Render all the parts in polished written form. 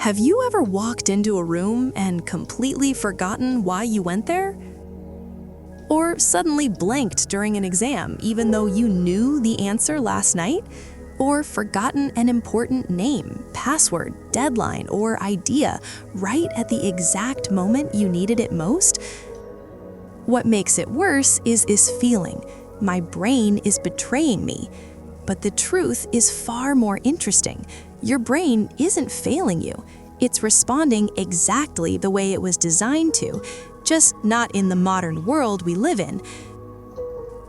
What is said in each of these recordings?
Have you ever walked into a room and completely forgotten why you went there? Or suddenly blanked during an exam even though you knew the answer last night? Or forgotten an important name, password, deadline, or idea right at the exact moment you needed it most? What makes it worse is this feeling. My brain is betraying me. But the truth is far more interesting. Your brain isn't failing you. It's responding exactly the way it was designed to, just not in the modern world we live in.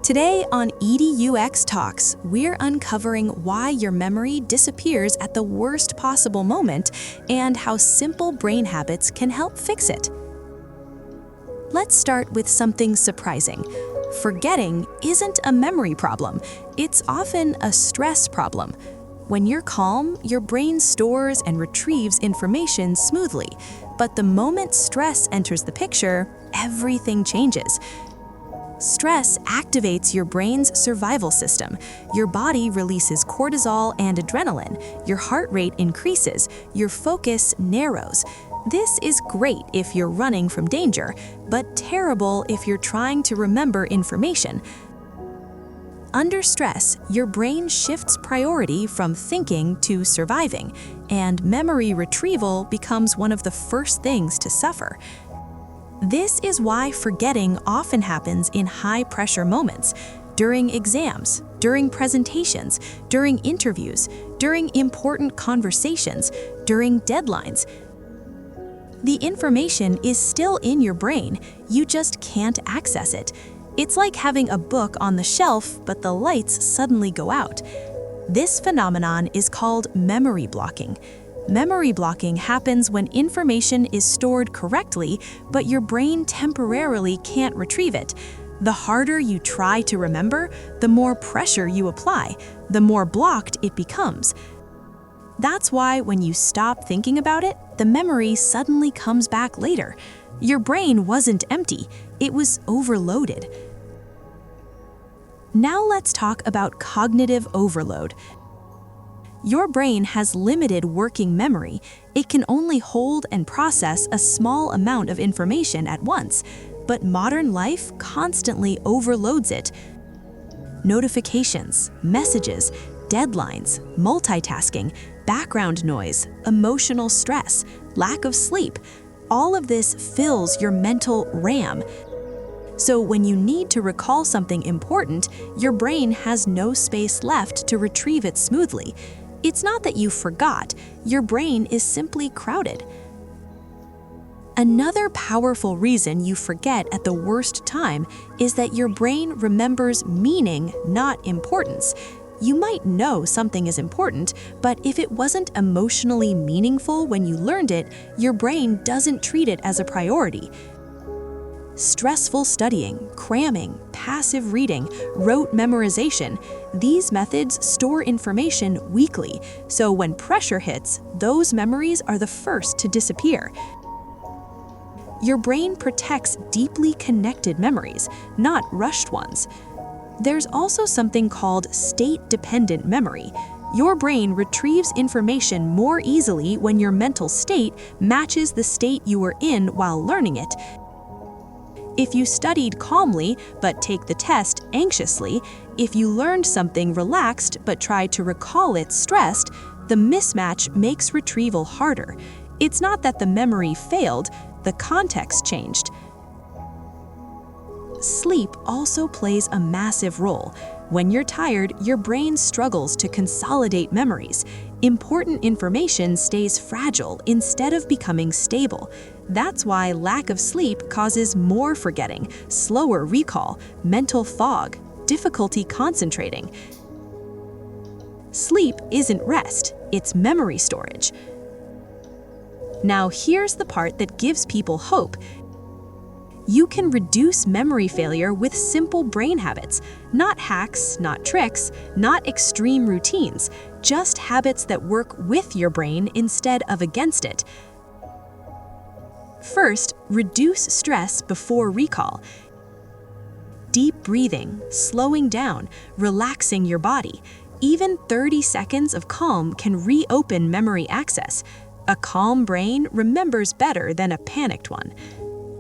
Today on EDUx Talks, we're uncovering why your memory disappears at the worst possible moment and how simple brain habits can help fix it. Let's start with something surprising. Forgetting isn't a memory problem. It's often a stress problem. When you're calm, your brain stores and retrieves information smoothly. But the moment stress enters the picture, everything changes. Stress activates your brain's survival system. Your body releases cortisol and adrenaline. Your heart rate increases. Your focus narrows. This is great if you're running from danger, but terrible if you're trying to remember information. Under stress, your brain shifts priority from thinking to surviving, and memory retrieval becomes one of the first things to suffer. This is why forgetting often happens in high-pressure moments, during exams, during presentations, during interviews, during important conversations, during deadlines. The information is still in your brain, you just can't access it. It's like having a book on the shelf, but the lights suddenly go out. This phenomenon is called memory blocking. Memory blocking happens when information is stored correctly, but your brain temporarily can't retrieve it. The harder you try to remember, the more pressure you apply, the more blocked it becomes. That's why when you stop thinking about it, the memory suddenly comes back later. Your brain wasn't empty, it was overloaded. Now let's talk about cognitive overload. Your brain has limited working memory. It can only hold and process a small amount of information at once, but modern life constantly overloads it. Notifications, messages, deadlines, multitasking, background noise, emotional stress, lack of sleep, all of this fills your mental RAM. So when you need to recall something important, your brain has no space left to retrieve it smoothly. It's not that you forgot, your brain is simply crowded. Another powerful reason you forget at the worst time is that your brain remembers meaning, not importance. You might know something is important, but if it wasn't emotionally meaningful when you learned it, your brain doesn't treat it as a priority. Stressful studying, cramming, passive reading, rote memorization, these methods store information weakly, so when pressure hits, those memories are the first to disappear. Your brain protects deeply connected memories, not rushed ones. There's also something called state-dependent memory. Your brain retrieves information more easily when your mental state matches the state you were in while learning it. If you studied calmly but take the test anxiously, if you learned something relaxed but tried to recall it stressed, the mismatch makes retrieval harder. It's not that the memory failed, the context changed. Sleep also plays a massive role. When you're tired, your brain struggles to consolidate memories. Important information stays fragile instead of becoming stable. That's why lack of sleep causes more forgetting, slower recall, mental fog, difficulty concentrating. Sleep isn't rest, it's memory storage. Now here's the part that gives people hope. You can reduce memory failure with simple brain habits, not hacks, not tricks, not extreme routines, just habits that work with your brain instead of against it. First, reduce stress before recall. Deep breathing, slowing down, relaxing your body. Even 30 seconds of calm can reopen memory access. A calm brain remembers better than a panicked one.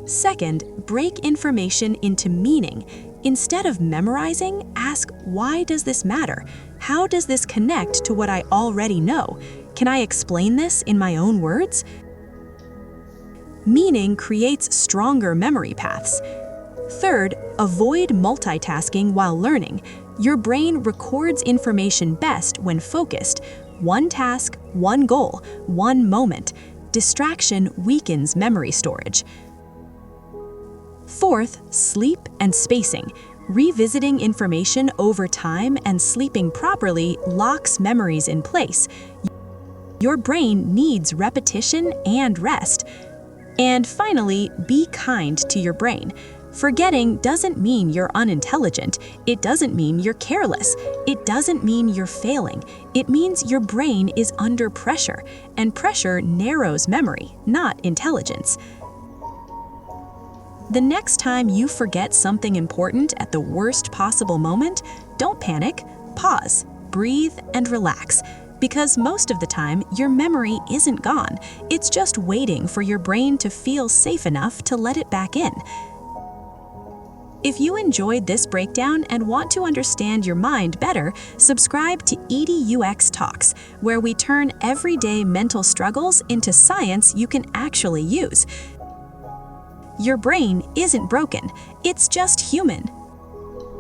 Second, break information into meaning. Instead of memorizing, ask, why does this matter? How does this connect to what I already know? Can I explain this in my own words? Meaning creates stronger memory paths. Third, avoid multitasking while learning. Your brain records information best when focused. One task, one goal, one moment. Distraction weakens memory storage. Fourth, sleep and spacing. Revisiting information over time and sleeping properly locks memories in place. Your brain needs repetition and rest. And finally, be kind to your brain. Forgetting doesn't mean you're unintelligent. It doesn't mean you're careless. It doesn't mean you're failing. It means your brain is under pressure, and pressure narrows memory, not intelligence. The next time you forget something important at the worst possible moment, don't panic. Pause, breathe, and relax. Because most of the time, your memory isn't gone. It's just waiting for your brain to feel safe enough to let it back in. If you enjoyed this breakdown and want to understand your mind better, subscribe to EDUx Talks, where we turn everyday mental struggles into science you can actually use. Your brain isn't broken, it's just human.